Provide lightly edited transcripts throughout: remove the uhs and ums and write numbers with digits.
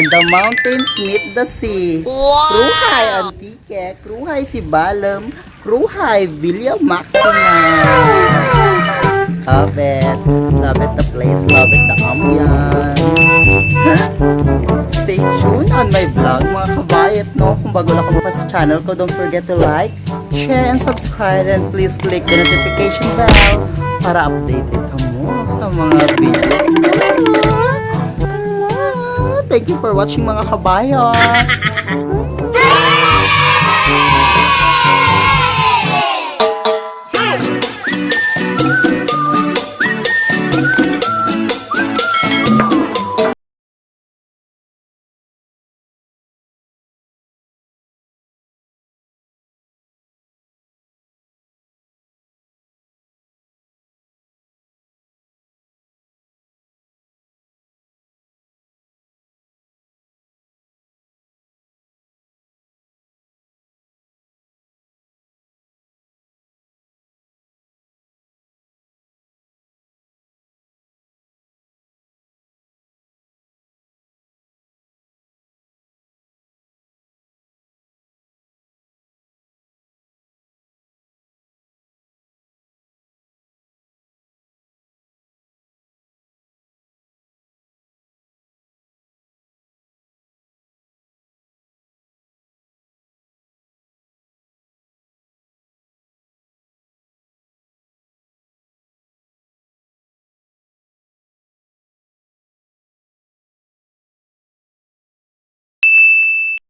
And the mountains meet the sea. Wow! Kruhay Antique, Kruhay Sibalem, Kruhay Villa Maxima. Love it. Love it the place, love it the ambience. Stay tuned on my vlog mga kabayat, no? Kung bago lang ka sa channel ko, don't forget to like, share, and subscribe, and please click the notification bell para updated ka mo sa mga videos ko. Thank you for watching mga kabayan.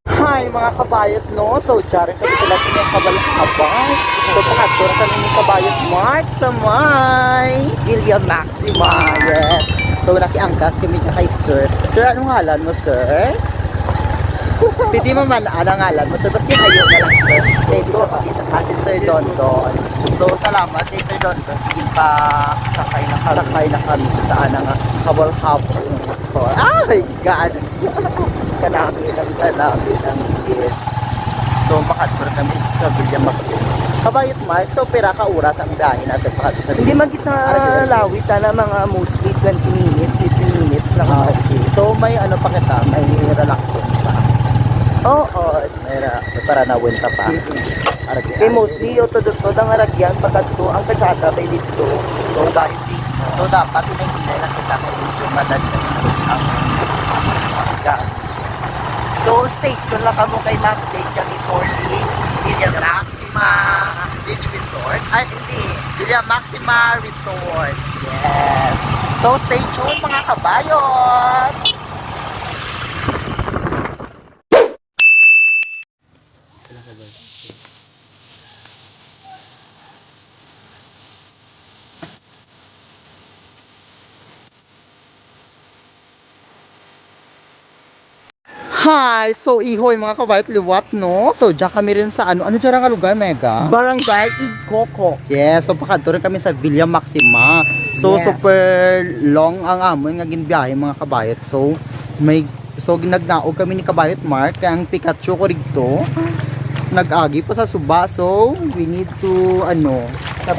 Hi mga kabayot, no? So, dyarin kami sila sa mga kabalakabay. So, pakador kami ni Kabayot Mark sa may Villa Maxima. Yes. So, nakiangkas kami na kay Sir. Sir, anong ngalan mo, Sir? Pwede mo man, anong ngalan mo, Sir? Basta kayo na lang, Sir. Pwede siya pakita kasi Sir Don Don. So, salamat kay Sir Don Don. Sige pa, sakay na kami sa anang habal-habal. Ay, God! Kanami ang gift. So, makador kami sa Villa Maxima. Kabayot Mark, so pera ka oras ang biyahe natin pakador sa Hindi man kita lawit na mga mostly 20 minutes, 15 minutes lang. Okay. So, may ano pa kita, may relaxation pa. Oo. Para na winta pa. Kaya mostly, yung tudod-tudod ang aragyan, pagkatuto ang kasada by dito. So, dahil please. So, dapat pinag-inay lang kita kung yung madali ang So, stay tuned lang kamo kay mag-take kami for the Villa Maxima Beach Resort. Ay, hindi. Villa Maxima Resort. Yes. So, stay tuned mga kabayot. Hi! So, ihoy mga kabayot liwat, no? So, diyan kami rin sa ano dyan ang lugar, Mega? Barangay Igkoko. Yes, so pakadto kami sa Villa Maxima. So, Yes. super long ang amon nga ginbiyahe mga kabayot. So, ginagnaog kami ni Kabayot Mark, kaya ang Pikachu ko rito, nag-agi pa sa Suba. So, we need to,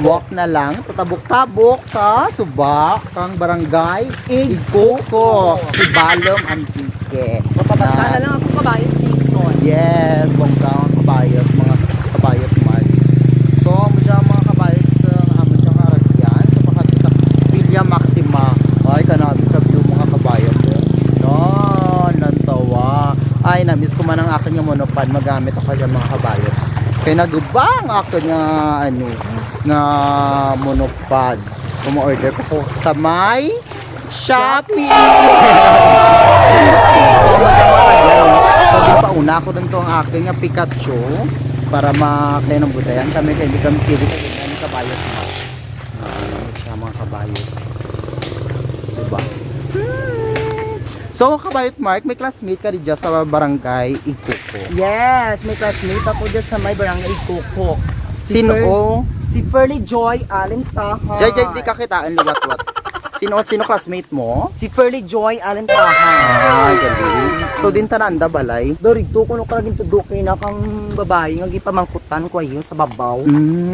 walk na lang, tatabok-tabok sa Suba, kang barangay Igkoko, Sibalem Antique. Mapapasa na lang ako kabayan, please, no? Yes, bonggang kabayot, mga kabayot Mark. So, mga kabayot, dyan karagyan, sa pakadto sa Villa Maxima. Ay, kanabi sa view mga kabayot. Nantawa. Ay, namiss ko man ang akin yung monopan. Magamit ako dyan mga kabayot. Kaya nagubang akin nga monopod. Umu-order ko sa may Shopee! So, di pa una ako dito ang aking nga Pikachu para makaya ng butayan kami kaya hindi kami pili kasi nga ni kabayot mo. Siya mga kabayot. Diba? So, Kabayot Mark, may classmate ka rin dyan sa barangay Igkoko. Yes, may classmate ako dyan sa may barangay Igkoko. Sino? Si Pearly Joy Alintahan. Jay, di ka kitaan liwat-wat. Sino classmate mo? Si Pearly Joy Alintahan. Galing. So din tananda balay. Dorito kuno ka laging tudok kay na kang babae nga gipamangkutan ko ayo sa babaw.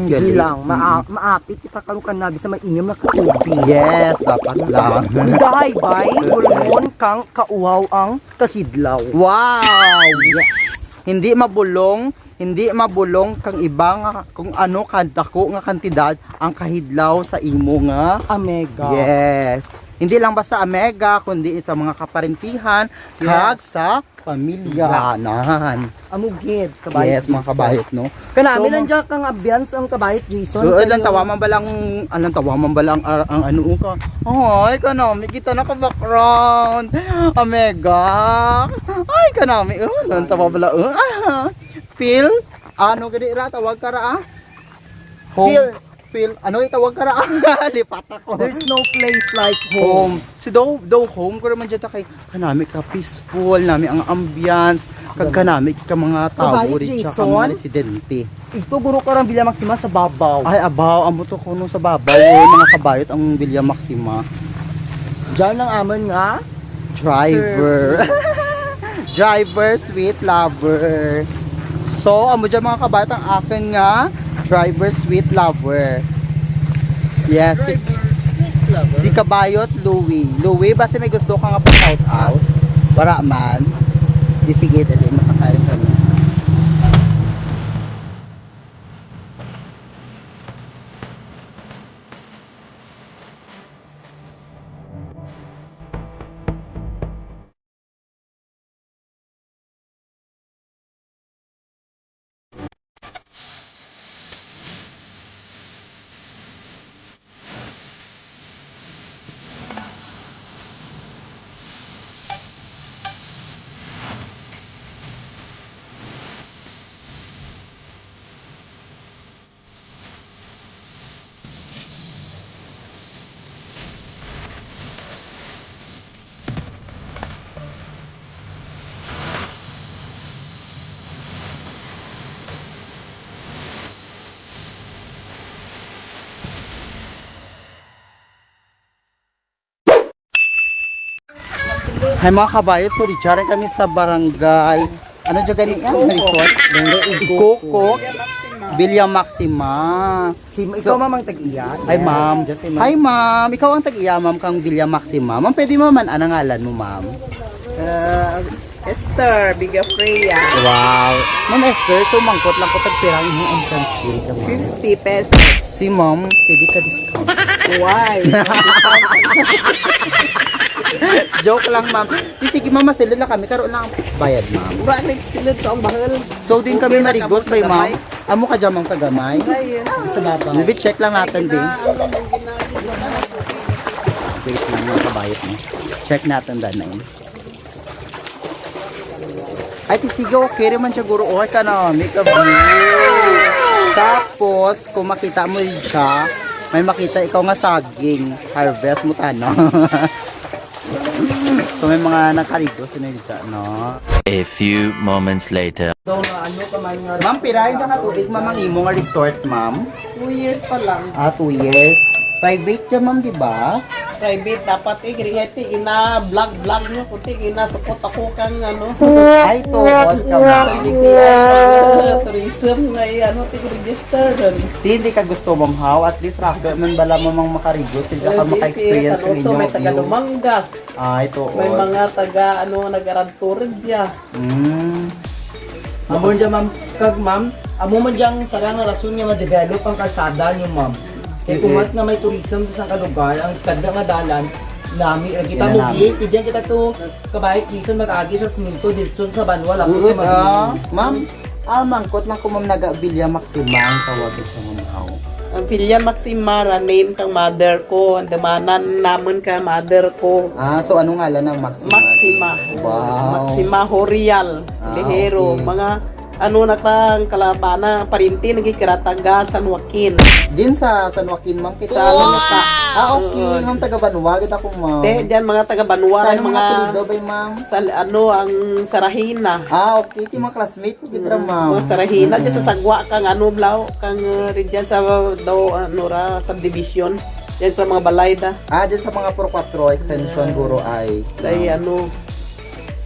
Sige gali. lang, maapit kita karon kan nabi sa mainim na katubig. Yes, dapat lang. Idahay bay, gulmon kang kauhaw ang kahidlaw. Wow! Yes. Hindi mabulong kang ibang kung ano kadako nga kantidad ang kahidlaw sa imo nga. Omega. Yes. Hindi lang basta amega kundi sa mga kaparentihan kag sa pamilyanan. Amugid kabayot. Yes, mga kabayot no. Kanami So, nandiyan kang ambiance ang kabayot Jason. doon lang tawa man balang ang ano ka. Ay kanami kita na ka background. Amega. Ay kanami lang tawa bala. Feel ano gani ra tawag ka ra? Feel ano itawag ka ra? Lipat ako. There's no place like home. Si do home ko naman dyan kay kanami ka peaceful nami ang ambience kag kanami ka mga tao Kabayot, rin siya ka Jason. mga residente. Ito guro ka ram Villa Maxima sa babaw. Ay abaw amo to kuno sa babaw mga kabayot ang Villa Maxima. Diyan lang amon nga. Driver. Driver, sweet lover. So, amo dyan mga kabayot ang akin nga driver, sweet lover. Yes, si Kabayot Louie. Louie, basta may gusto ka nga pa-shout out. Para man. Di sige, dali, makakain kami. Hay mga kabayot, sorry, dyan kami sa barangay. Ano dyan gani yan? Resort? Ikoko. Villa Maxima. Ikaw mamang tag-iya. Hi ma'am. Hi ma'am. Ikaw ang tag-iya ma'am kang Villa Maxima. Ma'am, pwede mo man anong ngalan mo ma'am? Esther Bigafreya, Wow. Ma'am Esther, tumangkot lang ko tagpirang mo ang transfer ka ma'am. 50 pesos. Si ma'am, pwede ka discount. Why? Joke lang ma'am. Sige ma'am, masilid lang kami. Karoon lang ang bayad ma'am. Bakit silid to ang bahal? So din kami marigos by ma'am. Amo ka dyan ma'am kagamay. Ayun. Sa babaw. Maybe check lang natin din. Wait lang yung kabayot mo. Check natin danay. Ay, sige, okay naman siya guro. Okay ka na, make a view. Tapos, kung makita mo siya, may makita ikaw nga saging. Harvest mo tano. So, may mga nakarigo sinilita, no? A few moments later. Daw na ano ka man nga. Ma'am, pirahin ka katuig, ma'am, ang imo nga resort, ma'am. 2 years pa lang. 2 years. Private ka, ma'am, di ba? Private dapat griheti ina vlog nyo kundi ina support ako kang ano. Ay, tuod ka, ma'am. Tourism nga ano tig register ron. Hindi ka gusto mong how, at least raga man bala mo mang makarigo, sila ka maka-experience Ano rin to, may yung taga Dumangas. Ay, tuod. May mga taga ano nag-aranturid dya. Amo dyan ma'am, kag ma'am, amo man dyan sarang nga rason nga ma-develop ang kalsada niyo ma'am. Kaya kung mas nga may tourism sa isang lugar, ang kada nga dalan, nami, kita mo gate, diyan kita to, kabayit kison mag-agi sa siminto, dito sa Banwal, ako sa Mabini. Ma'am, mangkot lang ko ma'am naga-Villa Maxima ang tawag sa mga how. Ang Villa Maxima, name kang mother ko. Ang damanan naman ka mother ko. So anong ngalan ng Maxima? Maxima. Wow. Maxima Horial. Lihero. Okay. Mga ano na kang kalabana, parinti, nagkikirataga San Joaquin. Din sa San Joaquin, ma'am, kita Sa Lanata. okay, ma'am, taga Banwa, kita ko ma'am. Diyan mga taga Banwa, Saan mga mga apelido ba ma'am? ano, ang Sarahina. Okay, si mga classmate ko kita ma'am. Mga Sarahina, diyan sa Sagwa, kang ano, blaw, kang riyan sa daw, ano ra, subdivision. Diyan sa mga balay da. Dyan sa mga Pro 4 extension guro ay. Dahil ano,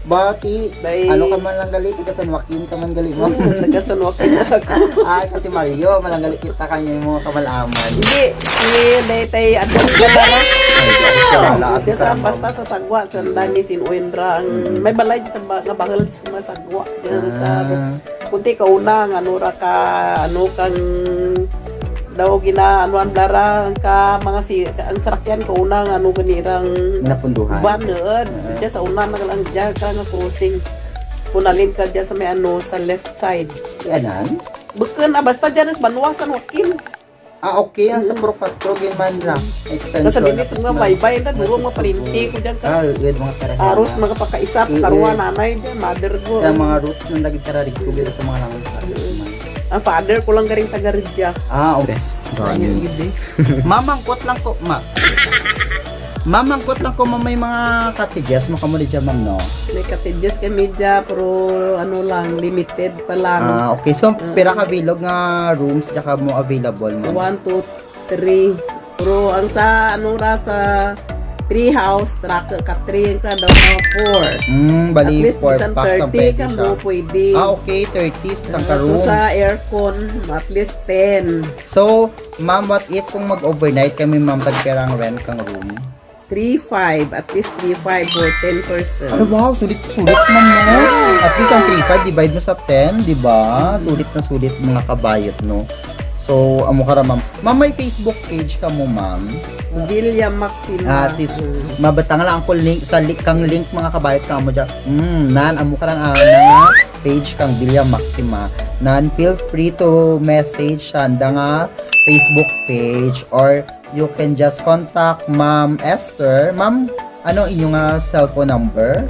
Bati, Bay- ano ka man lang gali, taga San Joaquin ka man gali mo. Nagasanwak na ako. Ay, kasi Mario, malang gali kita kanya yung mga kamalaman. Hindi, daytay adto ka ba? Wala, Di sa basta sa sagwa sa dani sinuindra ang may balay sa nga bahal sa mga sagwa. Diyan sa kunti ka una nga ano ra ka ano kang daw gina anuan dara ka mga si ang sarakyan ko una nga ano ganirang Napunduhan. baneud diyan sa una nagalang diyan ka nga crossing punalin ka diyan sa may ano sa left side Yanan? bukan basta diyan sa banwa sa Joaquin Ah, okay. Ang sa Pro 4, Ginmanra. Extension. sa limit nga baybay na duro mga parinti ko diyan ka Ah, good mga tarahin. aros mga pakaisap karuan nanay diyan mother ko Kaya mga roots ng lagi tararig ko sa mga langan. ang father ko lang garing taga Ridya Ah, okay. Mamangkot lang ko, Mamangkot lang ko, may mga cottages mo kamo dyan, ma'am, no? may cottages kami dyan pero ano lang limited pa lang Ah, okay. So, pira ka bilog nga rooms dyan mo available, ma'am? 1, 2, 3 pero ang sa ano ra sa 3 house track ka 3 ka daw na 4 Bali, at least for bisan packs ang 30 pwede ka siya. mo pwede Ah, okay. 30 isang ka Kung room. sa aircon at least 10 So, ma'am, what if kung mag-overnight kami, ma'am, tagpirang rent kang room? 3-5 at least 3-5 for 10 person Ay, wow, sulit-sulit ma'am, no? At least ang 3.5 divide mo sa 10, di ba? Sulit na sulit mga kabayot, no? So, amo ka ra, ma'am. Ma'am, may Facebook page ka mo, ma'am. Villa Maxima At least, mabatang lang ako link, sa link, kang link mga kabayot ka mo dyan. Nan, amo ka lang nga page kang Villa Maxima. Nan, feel free to message sa nga Facebook page or you can just contact Ma'am Esther. Ma'am, ano inyong cellphone number?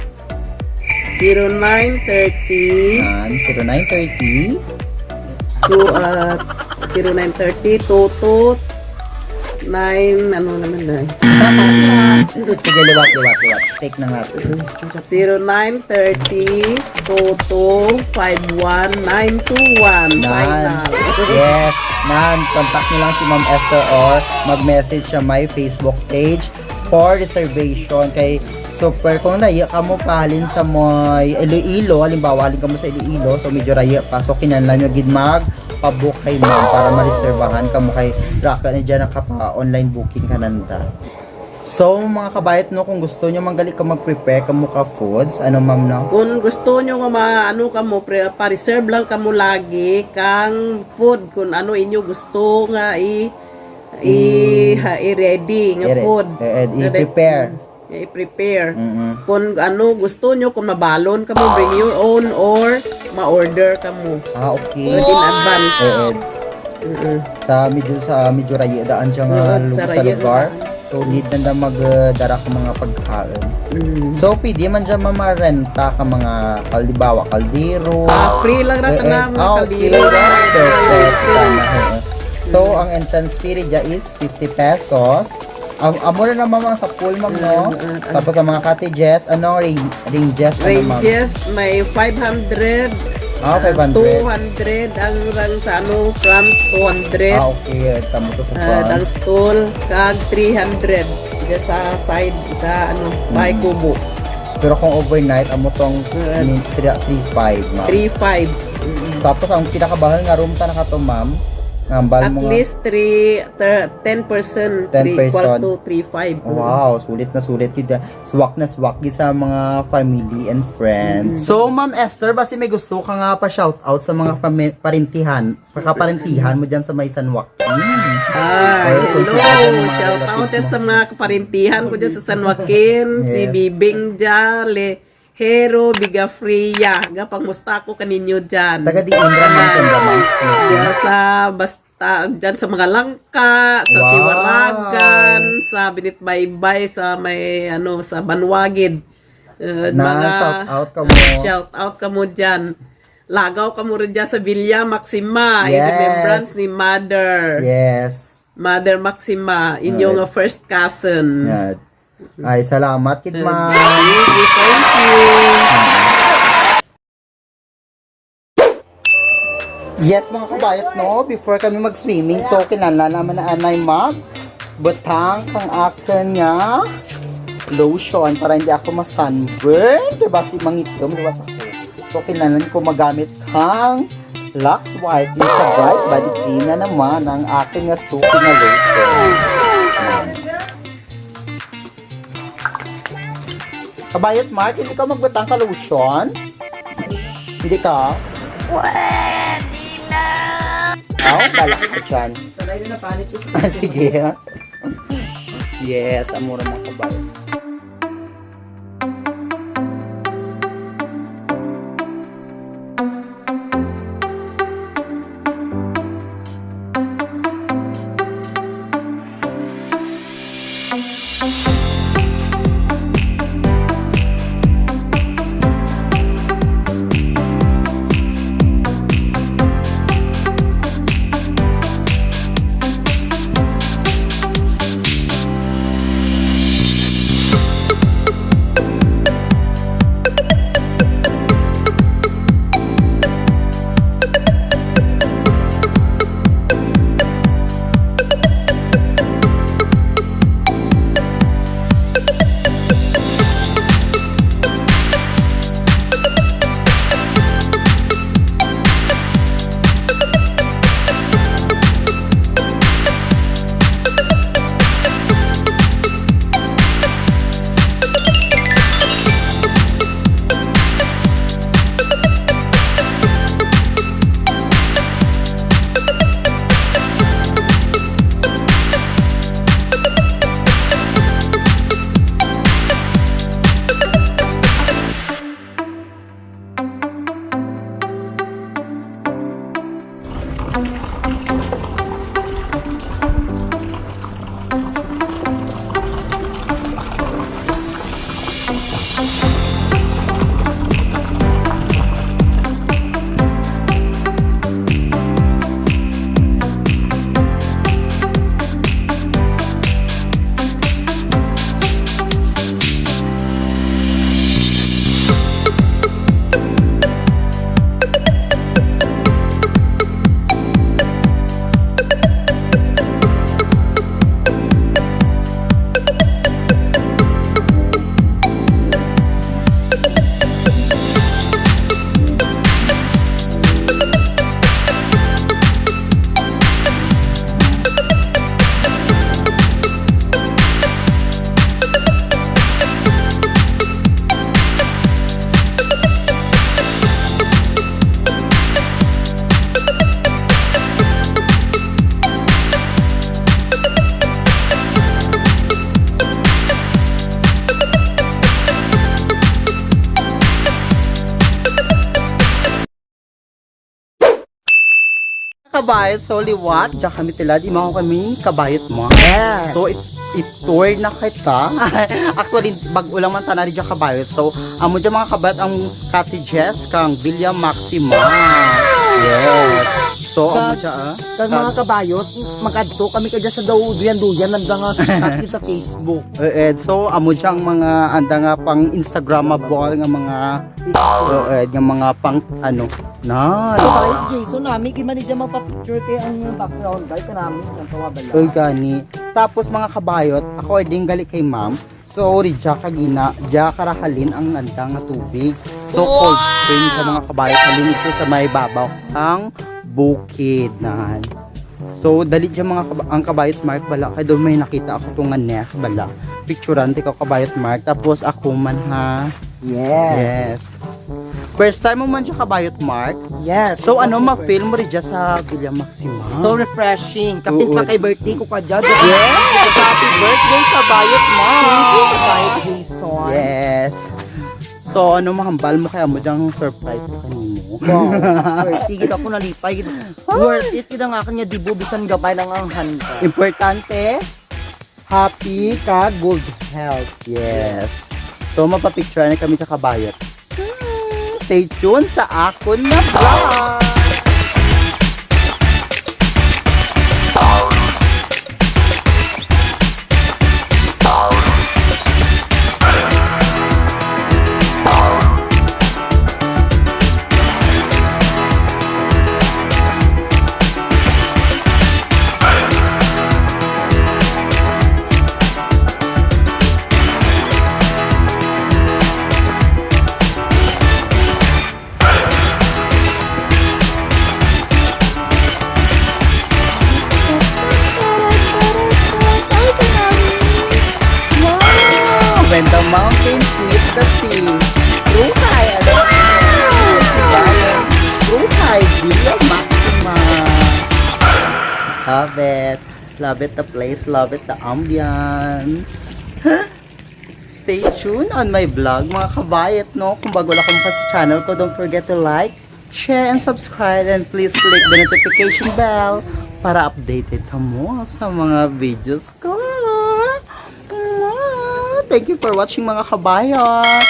0930 Yan, 0930 0930 22 9 ano naman na Sige, liwat. Take na natin. 0930 22 51 921 Nan, yes. Nan, contact nyo lang si Ma'am Esther or mag-message sa my Facebook page for reservation kay super kung naiya ka mo pahalin sa may Iloilo, halimbawa halin ka mo sa Iloilo, so medyo raya pa, so kinanlan nyo gid mag-pabook kay ma'am para ma-reservahan ka mo kay raka ni dyan nakapa-online booking ka nanda. So mga kabayat no, kung gusto nyo manggali ka mag-prepare ka mo ka foods, ano ma'am no? kung gusto nyo nga ano ka mo pa-reserve lang ka mo lagi kang food kung ano inyo gusto nga i-ready nga food I-prepare. i-prepare kung ano gusto nyo kung mabalon ka mo bring your own or ma-order ka mo Ah, okay. in advance Sa medyo raya daan siya nga Sa sa raya lugar. So, need na magdara ka mga pagkain. So, pwede man dyan mamarenta ka mga kaldibawa, kaldero. free lang ra ka na mga kaldero Perfect. So, ang entrance fee dyan is 50 pesos. Amura naman mga sa pool, ma'am, no? Tapos ang mga cottages, ano, ranges, ano, ma'am? ranges may 500 500. 200 ang rang sa ano front 200 Okay. Tamo to sa ang stall kag 300 dyan sa side sa ano bahay kubo Pero kung overnight, amo tong 3.5, ma'am. 3-5 Tapos ang pinakabahal nga room ta nakato, ma'am. Ngambal at mo nga. least 10% 3 equals to 3-5 Wow, sulit na sulit yun. Swak na swak yun sa mga family and friends. So, Ma'am Esther, basi may gusto ka nga pa shoutout sa mga kaparintihan mo dyan sa may San Joaquin. hello shout out sa mga kaparintihan ko dyan sa San Joaquin si Yes. Bibing Jale Hero Bigafria pangusta ko kaninyo dyan Taga di Indra man sa Damang. Diyan sa basta diyan sa mga langka, sa Wow. Siwaragan, sa Binitbaybay, sa may ano sa Banwagid. Shout out ka mo. Shout out ka mo diyan. Lagaw ka mo rin dyan sa Villa Maxima, Yes. in remembrance ni Mother. Yes. Mother Maxima, inyong first cousin. Yan. Ay, salamat, kid ma'am. Thank you. Yes, mga kabayat, no? Before kami mag-swimming, so kinala naman na anay mag butang pang akin niya lotion para hindi ako ma-sunburn. Diba si mangitlom, liwat ako. So, kailangan ko magamit kang Lux White sa Bright Body Cream na naman ang aking suki na lotion. Kabayot Mark, hindi ka magbutang ka lotion? Hindi ka? Pwede na! Balak ka dyan. Sanay na napanit ko sa Sige. Yes, amura mo kabayot. Kabayot, so liwat, tsaka kami tilad, imaw kami kabayot mo. Yes. So, itour na kita. Actually, bag-ulang man tanari dyan kabayot. So, amo dyan mga kabayot ang cottages kang Villa Maxima. Yes. So, amo dyan, Kag mga kabayot, magkadto kami kadya sa daw duyan-duyan nandang nga sa Facebook. so, amo dyan mga, anda nga pang Instagrammable nga mga, nga mga pang, ano, na. Kabayot Jason, nami man niya mapapicture kay ang background guys namin ang tawabala. Uy, gani. Tapos mga kabayot, ako ay din gali kay ma'am. So, ori dya kagina, dya karahalin ang nandang nga tubig. So, cold spring sa mga kabayot. Halin ito sa may babaw ang bukid na. So, dali dya mga ang kabayot Mark bala. Kaya doon may nakita ako itong nga nest bala. Picturean, ko kabayot Mark. Tapos ako man ha. Yes. First time mo man siya kabayot Mark. Yes. So, ano ma-film mo rin dya sa Villa Maxima? So refreshing. Kapit Oo. pa kay birthday ko kadya. Yes! Happy birthday, kabayot mo! Thank you, kabayot Jason. Yes! So, ano mahambal mo kaya mo dyang surprise ko kanino? Wow. Tigil ako nalipay. Worth it kita nga kanya dibo bisan gabay lang ang handa. Importante, happy ka, good health. Yes. So, mapapicture na kami sa kabayot. Stay tuned sa akon na vlog! love it. Love it the place, love it the ambience. Stay tuned on my vlog, mga kabayat, no? Kung bago lang ka pa sa channel ko, don't forget to like, share, and subscribe. And please click the notification bell para updated ka mo sa mga videos ko. Thank you for watching, mga kabayat.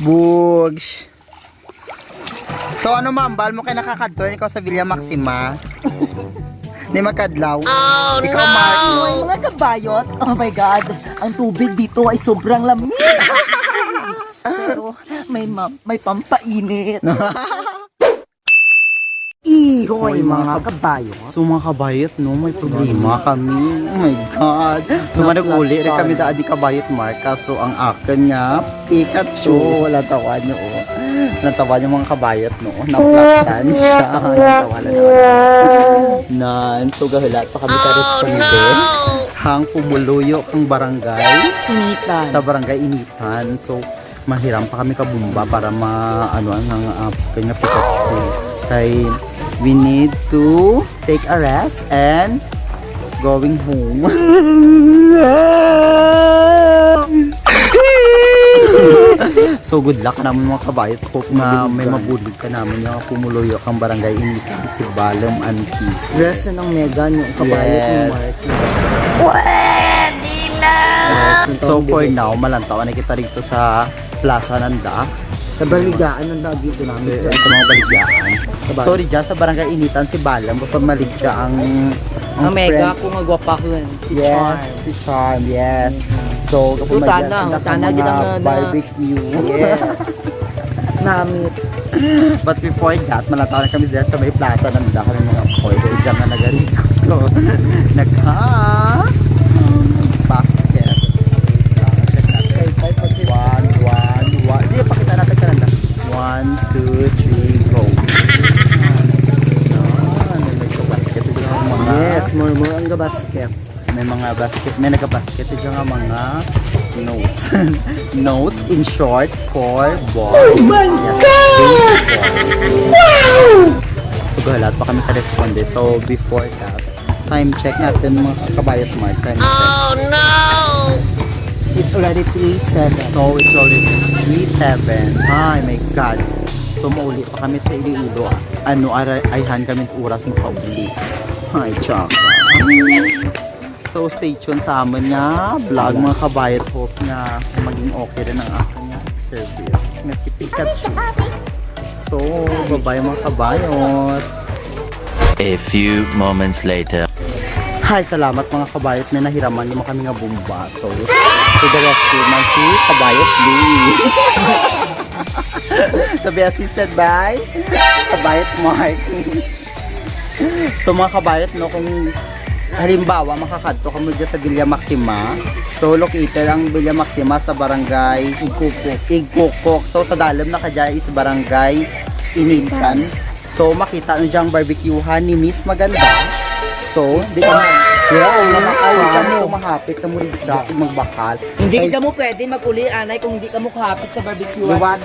Bugs. So ano ma'am, bal mo kay nakakadto ikaw sa Villa Maxima? Ni magkadlaw. Oh, ikaw no! Mark. Ay, mga kabayot, oh my God, ang tubig dito ay sobrang lamig. Pero may pampainit. Ihoy, mga kabayot. So mga kabayot, no, may problema kami. Oh my God. So manag-uli rin kami da di kabayot Mark. Kaso ang akin nga, Pikachu. Wala tawa nyo, oh. Natawa nyo mga kabayot, no. Naplaktan siya. Natawa na nan. So gahilat pa kami ka-responde. Hang pumuluyo kang barangay. Initan. Sa barangay Initan. So mahiram pa kami kabumba para maano ang kanya Pikachu. Kay we need to take a rest and going home. So good luck naman mga kabayot. Hope na may mabudlig ka namin yung pumuluyo kang barangay Initan si Balom and Peace. Dress na ng Megan yung kabayot ni Mark. So for now, malantaw na kita rito sa Plaza Nanda. Sa baligaan ng dagi dito namin. Sa mga baligyaan. Sorry dyan, sa barangay Initan si Balam, pamalig siya ang Mega kung agwapakon. Si yes, si Charm, yes. So, kapag Tana kita na barbecue. Yes. Namit. But before that, malantaw na kami dyan sa may plaza nanda kami mga koy. So, dyan na nagarito. Basket. Hindi, pakita natin ka nanda. 1, 2, 3, go. Yes, more ang basket. May mga basket, may nagka-basket dyan nga mga notes. Notes in short for boy. Oh my God! Wow! So galat pa kami ka-responde. So before that, time check natin mga kabayot Mark. Time check. Oh no! It's already 3:07. So it's already 3:07. Ay my God. So mauli pa kami sa Iloilo. Ano, ayhan kami oras makauli. Ay, tsaka. So, stay tuned sa amin nga vlog mga kabayot. Hope na maging okay rin ang aking service. Nga si Pikachu. So, bye-bye mga kabayot. A few moments later. Hi, salamat mga kabayot na nahiraman niyo kami nga bumba. So, to the rescue man si Kabayot Louie. So, be assisted by Kabayot Mark. So mga kabayot, no, kung halimbawa makakadto ka mo dyan sa Villa Maxima. So located ang Villa Maxima sa barangay Igkukok. So sa dalam na kadya is barangay Initan. So makita nyo dyan barbecuehan ni Miss Maganda. So di ka so mahapit ka mo rin siya magbakal. Hindi ka mo pwede mag-uli, anay, kung hindi ka mo kahapit sa barbecue. Liwat.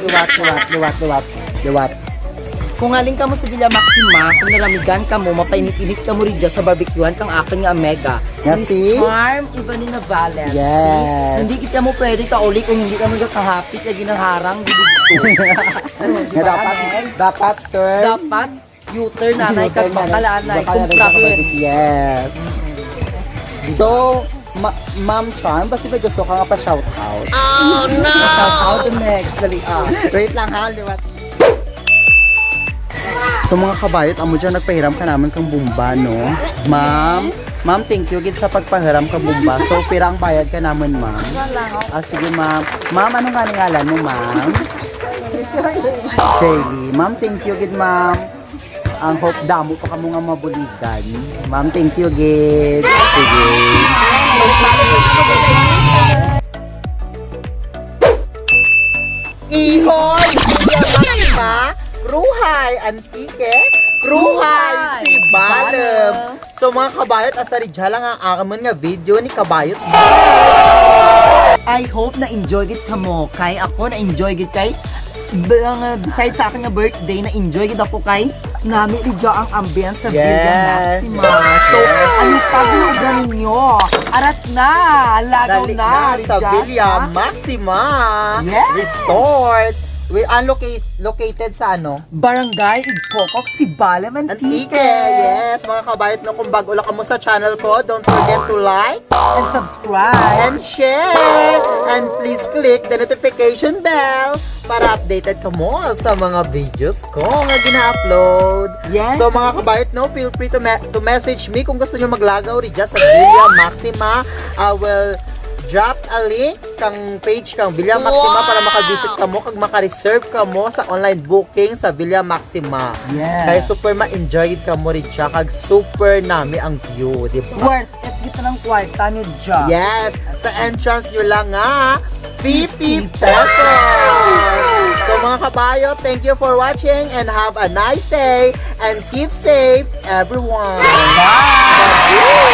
Kung aling ka mo sa Villa Maxima, kung naramigan ka mo, mapainit-init ka mo rin dyan sa barbecuehan kang akin nga Omega. Yes, see? Farm, iba ni na Valen. Yes. Hindi kita mo pwede ka uli kung hindi ka mo dyan kahapit, lagi ng harang, bibig ko. Dapat turn. Dapat, U-turn, nanay, kag bakalanay, kung traffic. Yes. So, Ma'am Charm, basta ba gusto ka nga pa shoutout? Oh no! Shout out to next, dali Wait lang ha, liwat. So mga kabayot, amo dyan nagpahiram ka naman kang bumba, no? Ma'am, thank you gid sa pagpahiram kang bumba. So, pirang bayad ka naman, ma'am. Sige, ma'am. Ma'am, ano nga ngalan mo, ma'am? Shelly. Ma'am, thank you gid, ma'am. Ang hope damo pa ka mo nga mabuligan. Ma'am, thank you gid. Sige. Ihoy! Maxima, Kruhay, Antique, Kruhay, si Balem. So mga kabayot, asaridya lang ang akamon nga video ni Kabayot. I hope na enjoy gid ka mo kay ako na enjoy gid kay besides sa akin nga birthday na enjoy gid ako kay nami idya ang ambience sa Villa Yes. Maxima. So ano pa gulugan ninyo? Arat na, lagaw Dali na, sa Ridjas, Villa ha? Maxima Yes. Resort. We located sa ano? Barangay Igkokok, Sibala, Antique. Mantique. Yes, mga kabayot no, kung bago lang ka mo sa channel ko, don't forget to like And subscribe. and share. And please click the notification bell para updated ka mo sa mga videos ko nga gina-upload. Yes. So mga kabayot no, feel free to message me kung gusto nyo maglagaw rin dyan sa Villa Maxima. I will drop a link kang page kang Villa Maxima para makavisit ka mo kag maka-reserve ka mo sa online booking sa Villa Maxima. Yes. Kaya super ma-enjoy ka mo rin siya kag super nami ang view, di ba? Worth it kita ng kwarta nyo dyan. Yes, sa entrance nyo lang nga 50 pesos. So mga kabayo, thank you for watching and have a nice day and keep safe everyone. Bye.